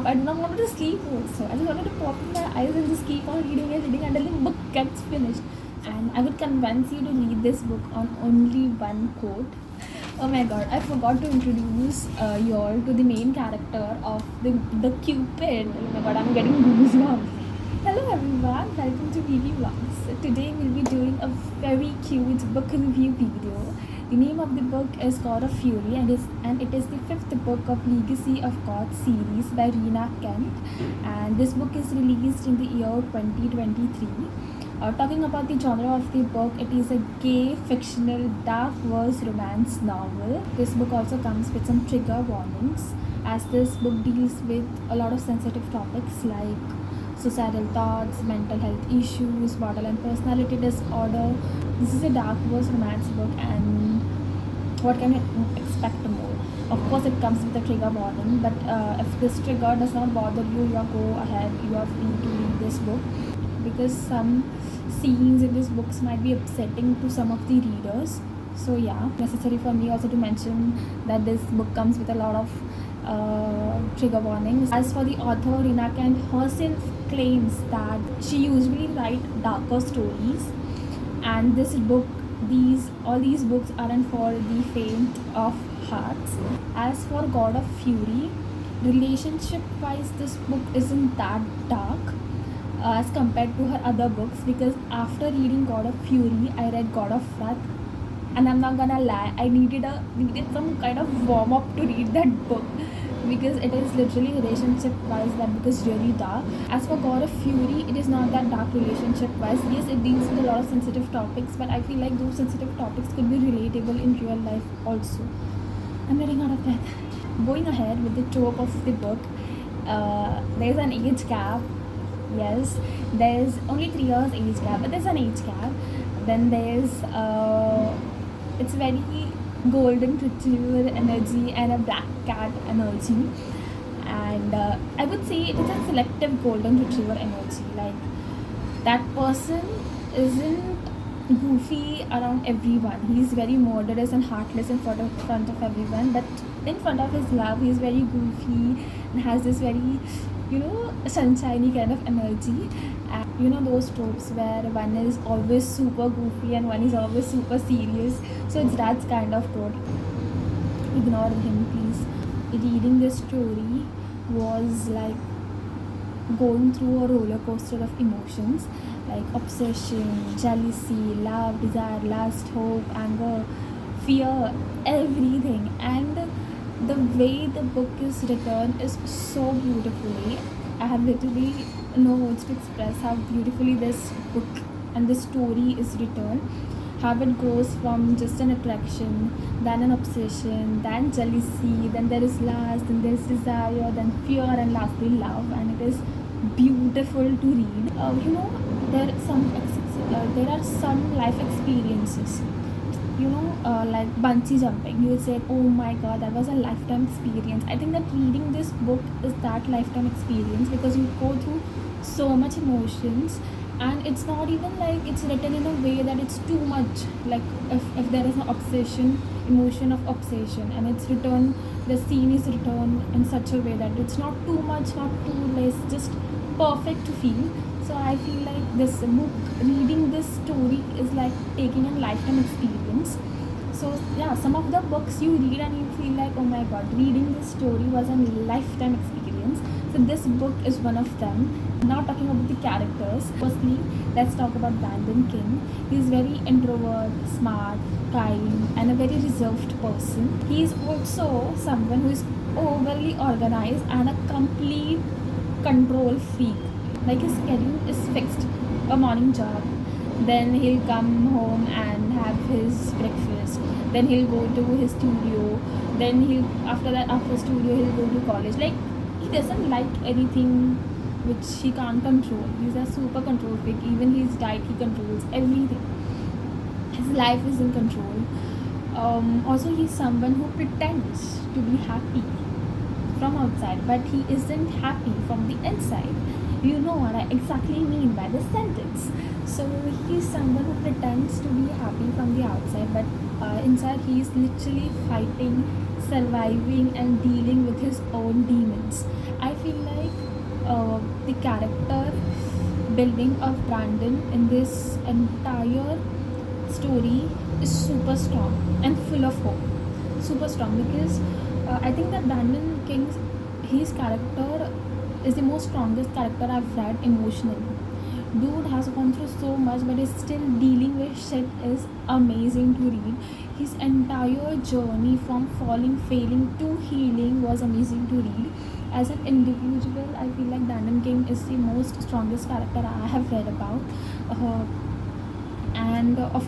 I do not want to sleep also. I just wanted to pop in my eyes and just keep on reading and reading until the book gets finished. And I would convince you to read this book on only one quote. Oh my god, I forgot to introduce you all to the main character of the Cupid. Oh my god, I'm getting goosebumps. Hello everyone, welcome to VV Vlogs. Today we'll be doing a very cute book review video. The name of the book is God of Fury and it is the fifth book of Legacy of God series by Rina Kent, and this book is released in the year 2023. Talking about the genre of the book, it is a gay, fictional, dark verse romance novel. This book also comes with some trigger warnings, as this book deals with a lot of sensitive topics like suicidal thoughts, mental health issues, borderline personality disorder. This is a dark verse romance book, and what can you expect more? Of course, it comes with a trigger warning, but if this trigger does not bother you, you go ahead, you are free to read this book, because some scenes in these books might be upsetting to some of the readers. So yeah, necessary for me also to mention that this book comes with a lot of trigger warnings. As for the author, Rina Kent herself claims that she usually writes darker stories, and this book, all these books aren't for the faint of hearts. As for God of Fury, relationship wise, this book isn't that dark as compared to her other books, because after reading God of Fury, I read God of Wrath, and I'm not gonna lie, I needed some kind of warm up to read that book, because it is literally relationship wise, that book is really dark. As for God of Fury, it is not that dark relationship wise. Yes, it deals with a lot of sensitive topics, but I feel like those sensitive topics could be relatable in real life also. I'm getting out of breath. Going ahead with the trope of the book, there's an age gap. Yes, there's only 3 years age gap, but there's an age gap. Then there's it's very golden retriever energy and a black cat energy, and I would say it is a selective golden retriever energy. Like, that person isn't goofy around everyone. He's very murderous and heartless in front of everyone, but in front of his love, he's very goofy and has this very, sunshiny kind of energy. And those tropes where one is always super goofy and one is always super serious. So it's that kind of trope. Ignore him, please. Reading this story was like going through a roller coaster of emotions, like obsession, jealousy, love, desire, lust, hope, anger, fear, everything. And the way the book is written is so beautifully. I have literally no words to express how beautifully this book and this story is written. How it goes from just an attraction, then an obsession, then jealousy, then there is lust, then there is desire, then fear, and lastly love. And it is beautiful to read. There are some life experiences, like bungee jumping. You would say, oh my god, that was a lifetime experience. I think that reading this book is that lifetime experience, because you go through so much emotions, and it's not even like it's written in a way that it's too much. Like, if there is an emotion of obsession, and it's written, the scene is written in such a way that it's not too much, not too less, just perfect to feel. So I feel like this book, reading this story, is like taking a lifetime experience. So yeah, some of the books you read and you feel like, oh my god, reading this story was a lifetime experience. So this book is one of them. Now talking about the characters. Firstly, let's talk about Brandon King. He's very introvert, smart, kind, and a very reserved person. He is also someone who is overly organized and a complete control freak. Like, his schedule is fixed. A morning job, then he'll come home and have his breakfast, then he'll go to his studio, then after studio he'll go to college. Like, he doesn't like anything which he can't control. He's a super control freak. Even his diet, he controls everything. His life is in control. Also, he's someone who pretends to be happy from outside, but he isn't happy from the inside. You know what I exactly mean by this sentence. So he's someone who pretends to be happy from the outside, but inside he is literally fighting, surviving, and dealing with his own demons. I feel like character building of Brandon in this entire story is super strong and full of hope. Super strong because I think that Brandon King's his character is the most strongest character I've read emotionally. Dude has gone through so much, but is still dealing with shit is amazing to read. His entire journey from falling, failing to healing was amazing to read. As an individual, I feel like Brandon King is the most strongest character I have read about. Uh, and of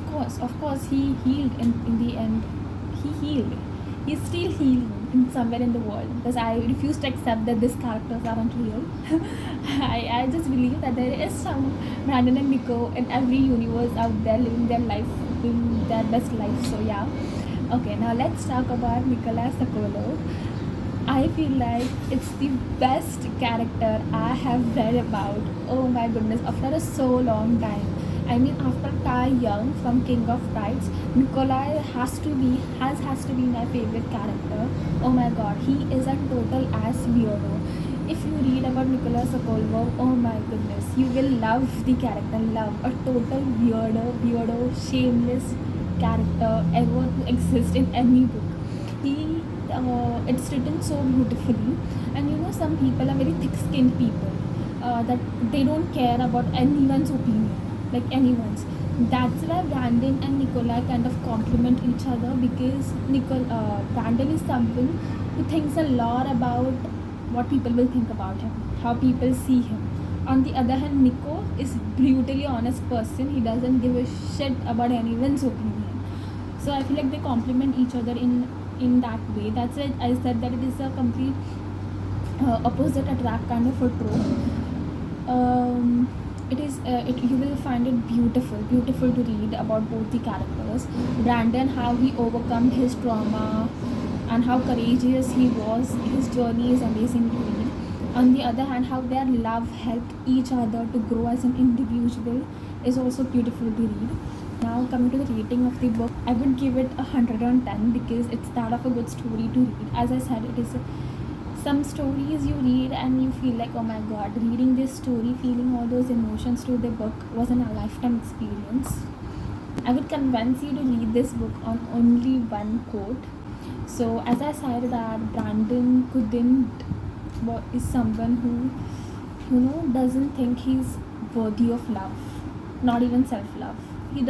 course, he healed in the end. He healed. He's still healing in somewhere in the world because I refuse to accept that these characters aren't real. I just believe that there is some Brandon and Niko in every universe out there living their life, living their best life. So yeah. Okay, now let's talk about Nicolas Sokolow. I feel like it's the best character I have read about. Oh my goodness, after a so long time. I mean, after Tai Young from King of Prides, Nikolai has to be my favorite character. Oh my god, he is a total ass weirdo. If you read about Nicolas Sokolov, oh my goodness, you will love the character. Love a total weirdo, shameless character ever to exist in any book. He it's written so beautifully, and some people are very thick-skinned people that they don't care about anyone's opinion, like anyone's. That's why Brandon and Nikolai kind of complement each other because Brandon is someone who thinks a lot about what people will think about him, how people see him. On the other hand, Nico is brutally honest person. He doesn't give a shit about anyone's opinion. So I feel like they complement each other in that way. That's why I said that it is a complete opposite attract kind of a trope. You will find it beautiful to read about both the characters. Brandon, how he overcome his trauma and how courageous he was. His journey is amazing to read. On the other hand, how their love helped each other to grow as an individual is also beautiful to read. Now coming to the rating of the book, I would give it 110 because it's that of a good story to read. As I said, it is some stories you read and you feel like, oh my god, reading this story, feeling all those emotions through the book was a lifetime experience. I would convince you to read this book on only one quote. So as I said that Brandon is someone who doesn't think he's worthy of love, not even self-love. He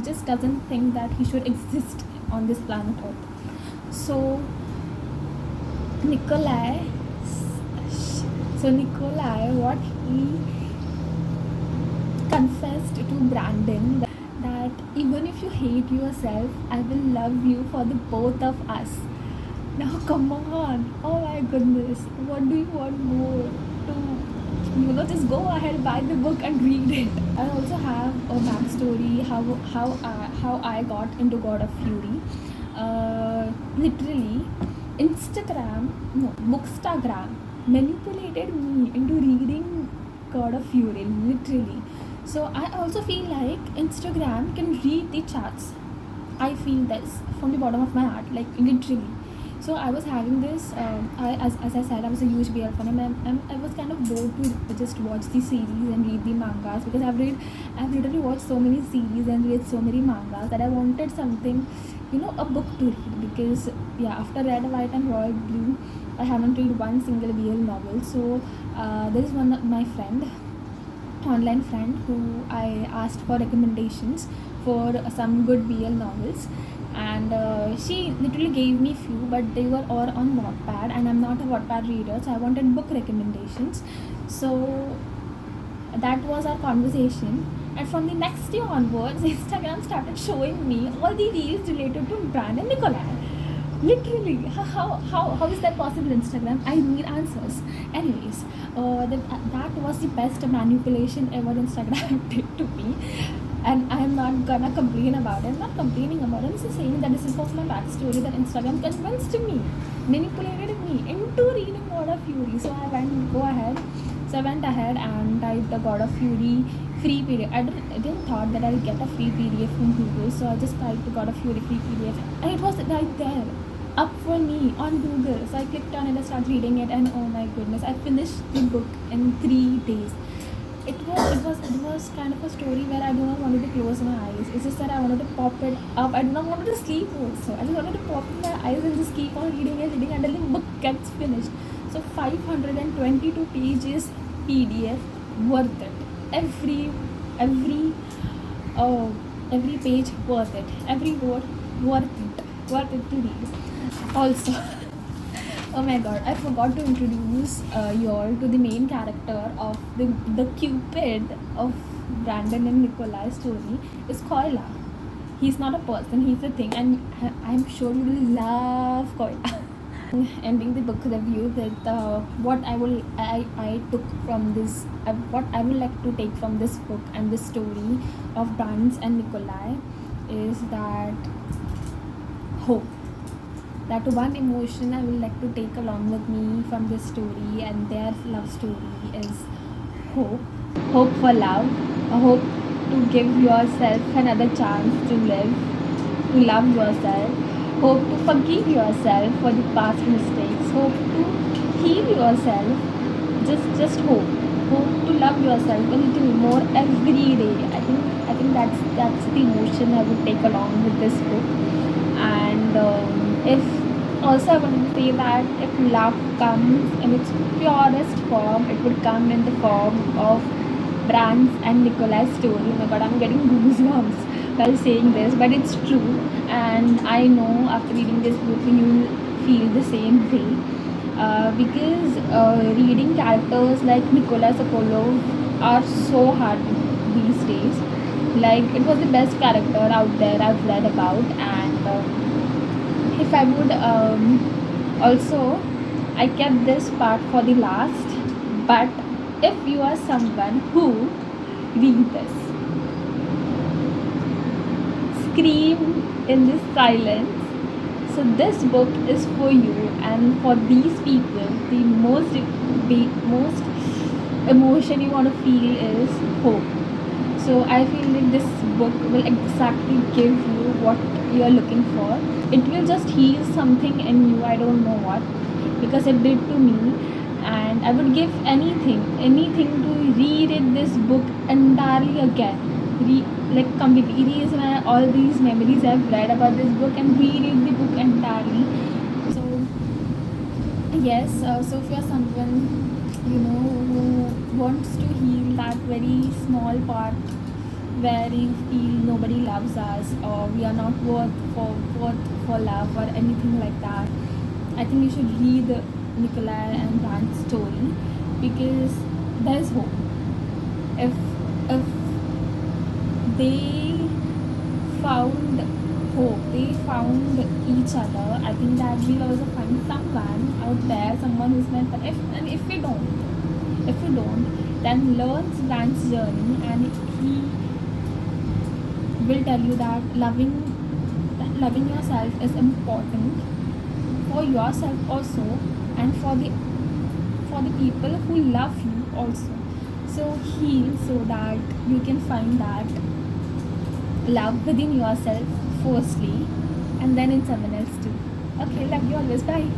just doesn't think that he should exist on this planet Earth. So Nikolai, what he confessed to Brandon that even if you hate yourself, I will love you for the both of us. Now come on, oh my goodness, what do you want more? To just go ahead, buy the book and read it. I also have a backstory how I got into God of Fury. Literally, Bookstagram manipulated me into reading God of Fury, literally. So I also feel like Instagram can read the charts. I feel this from the bottom of my heart, like literally. So I was having this, as I said, I was a huge BL fan, and I was kind of bored to just watch the series and read the mangas because I've literally watched so many series and read so many mangas that I wanted something, a book to read because after Red, White and Royal Blue, I haven't read one single BL novel. So there is one of my online friend who I asked for recommendations for some good BL novels, and she literally gave me few, but they were all on Wattpad, and I'm not a Wattpad reader, so I wanted book recommendations. So that was our conversation, and from the next day onwards, Instagram started showing me all the reels related to Bran and Nikolai. Literally, how is that possible? Instagram, I need answers. Anyways, that was the best manipulation ever Instagram did to me, and I'm not gonna complain about it. I'm not complaining about it. I'm just saying that this is also my backstory, that Instagram convinced me, manipulated me into reading God of Fury. So I went ahead and typed the God of Fury free PDF. I didn't thought that I'll get a free PDF from Google, so I just typed the God of Fury free PDF, and it was right there. up for me on Google. So I clicked on it and started reading it, and oh my goodness, I finished the book in 3 days. It was kind of a story where I do not wanted to close my eyes. It's just that I wanted to pop it up. I do not wanted to sleep also. I just wanted to pop my eyes and just keep on reading and reading until the book gets finished. So 522 pages PDF, worth it. Every uh, every page worth it. Every word worth it to read. Also, oh my god, I forgot to introduce you all to the main character of the Cupid of Brandon and Nikolai's story is Koila. He's not a person, he's a thing, and I'm sure you will love Koila. Ending the book review with what I took from this, what I would like to take from this book and this story of Bran and Nikolai is that hope. That one emotion I would like to take along with me from this story and their love story is hope. Hope for love, a hope to give yourself another chance to live, to love yourself, hope to forgive yourself for the past mistakes, hope to heal yourself, just hope. Hope to love yourself a little more every day. I think that's the emotion I would take along with this book. And if also I want to say that if love comes in its purest form, it would come in the form of Bran's and Nikolai's story. Oh my god, I'm getting goosebumps while saying this, but it's true, and I know after reading this book you will feel the same way. Because reading characters like Nikolai Sokolov are so hard these days. Like, it was the best character out there I've read about, and if I would also, I kept this part for the last. But if you are someone who read this, scream in this silence. So this book is for you, and for these people, the most emotion you want to feel is hope. So I feel like this book will exactly give you what you are looking for. It will just heal something in you. I don't know what, because it did to me, and I would give anything to reread this book entirely again. Like completely erase all these memories I've read about this book and reread the book entirely. So yes, so if you're someone who wants to heal that very small part where you feel nobody loves us or we are not worth for love or anything like that, I think you should read Nikolai and Dan's story, because there's hope. If they found hope, they found each other, I think that we'll also find someone out there, someone who's meant for. If we don't, then learn Dan's journey, and he will tell you that loving yourself is important for yourself also, and for the people who love you also. So heal so that you can find that love within yourself firstly, and then in someone else too. Okay, love you always. Bye.